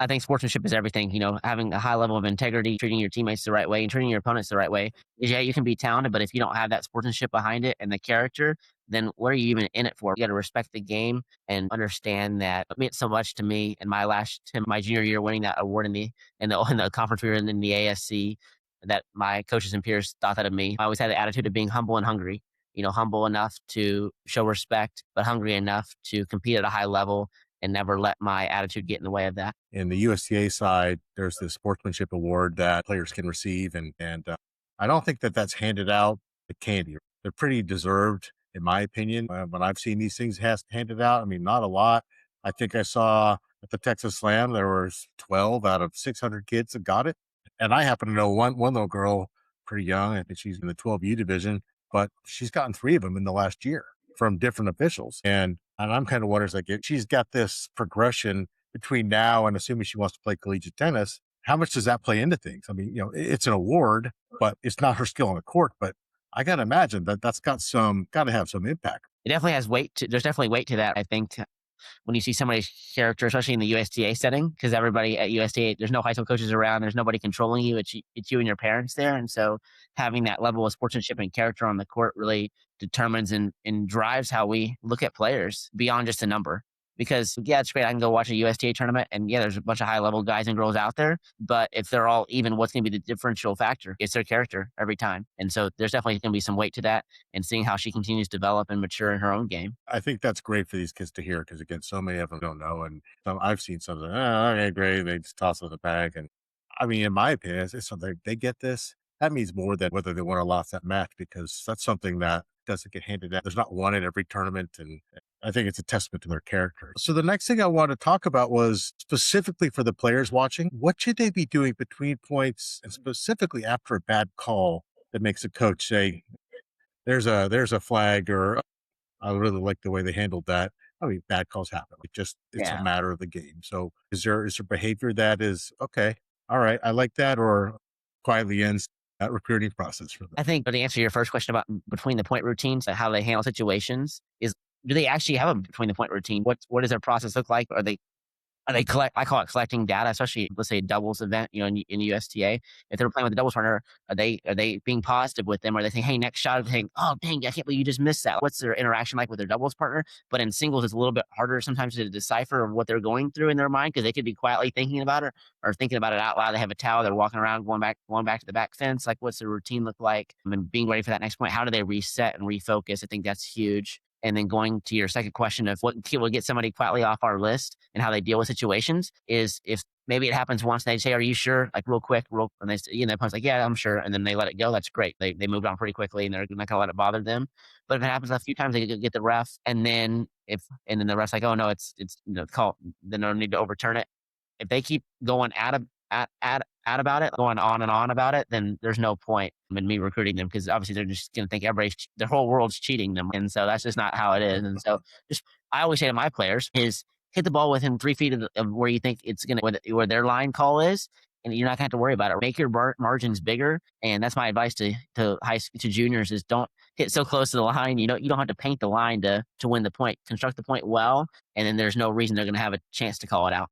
I think sportsmanship is everything, having a high level of integrity, treating your teammates the right way and treating your opponents the right way. 'Cause, yeah, you can be talented, but if you don't have that sportsmanship behind it and the character, then what are you even in it for? You got to respect the game and understand that it meant so much to me in my junior year, winning that award in the conference we were in the ASC, that my coaches and peers thought that of me. I always had the attitude of being humble and hungry. Humble enough to show respect, but hungry enough to compete at a high level and never let my attitude get in the way of that. In the USTA side, there's this sportsmanship award that players can receive, and I don't think that that's handed out the candy. They're pretty deserved, in my opinion. When I've seen these things handed out, I mean, not a lot. I think I saw at the Texas Slam there was 12 out of 600 kids that got it, and I happen to know one little girl, pretty young. I think she's in the 12U division, but she's gotten three of them in the last year from different officials, and I'm kind of wondering, like, if she's got this progression between now and assuming she wants to play collegiate tennis, how much does that play into things? I mean, it's an award, but it's not her skill on the court. But I got to imagine that that's got to have some impact. It definitely has weight. There's definitely weight to that. I think when you see somebody's character, especially in the USTA setting, because everybody at USTA, there's no high school coaches around, there's nobody controlling you. It's you and your parents there, and so having that level of sportsmanship and character on the court really determines and drives how we look at players beyond just a number. Because yeah, it's great. I can go watch a USTA tournament, and yeah, there's a bunch of high level guys and girls out there. But if they're all even, what's going to be the differential factor? It's their character every time. And so there's definitely going to be some weight to that, and seeing how she continues to develop and mature in her own game. I think that's great for these kids to hear because, again, so many of them don't know. And I've seen some of them, oh, okay, great. They just toss it in the bag. And I mean, in my opinion, it's something they get this. That means more than whether they won or lost that match because that's something that doesn't get handed out. There's not one in every tournament. And I think it's a testament to their character. So the next thing I want to talk about was specifically for the players watching, what should they be doing between points and specifically after a bad call that makes a coach say, there's a flag, or I really like the way they handled that. I mean, bad calls happen. It's a Yeah. matter of the game. So is there behavior that is okay? All right, I like that, or quietly ends that recruiting process for them. I think, but to answer your first question about between the point routines and how they handle situations is, do they actually have a between the point routine? What does their process look like? Are they collect? I call it collecting data, especially let's say a doubles event, in USTA. If they're playing with a doubles partner, are they being positive with them? Are they saying, "Hey, next shot," saying, "Oh, dang, I can't believe you just missed that." What's their interaction like with their doubles partner? But in singles, it's a little bit harder sometimes to decipher what they're going through in their mind because they could be quietly thinking about it or thinking about it out loud. They have a towel, they're walking around, going back to the back fence. Like, what's their routine look like? And being ready for that next point. How do they reset and refocus? I think that's huge. And then going to your second question of what will get somebody quietly off our list and how they deal with situations is, if maybe it happens once, they say, "Are you sure?" Like real quick, and they say, the opponent's like, "Yeah, I'm sure," and then they let it go. That's great. They moved on pretty quickly, and they're not gonna let it bother them. But if it happens a few times, they get the ref, and then the ref's like, "Oh no, it's call," then no need to overturn it. If they keep going at about it, going on and on about it, then there's no point in me recruiting them because obviously they're just going to think their whole world's cheating them, and so that's just not how it is. And so, just I always say to my players is hit the ball within 3 feet of where you think it's going to where their line call is, and you're not going to have to worry about it. Make your margins bigger, and that's my advice to juniors is don't hit so close to the line. You don't have to paint the line to win the point. Construct the point well, and then there's no reason they're going to have a chance to call it out.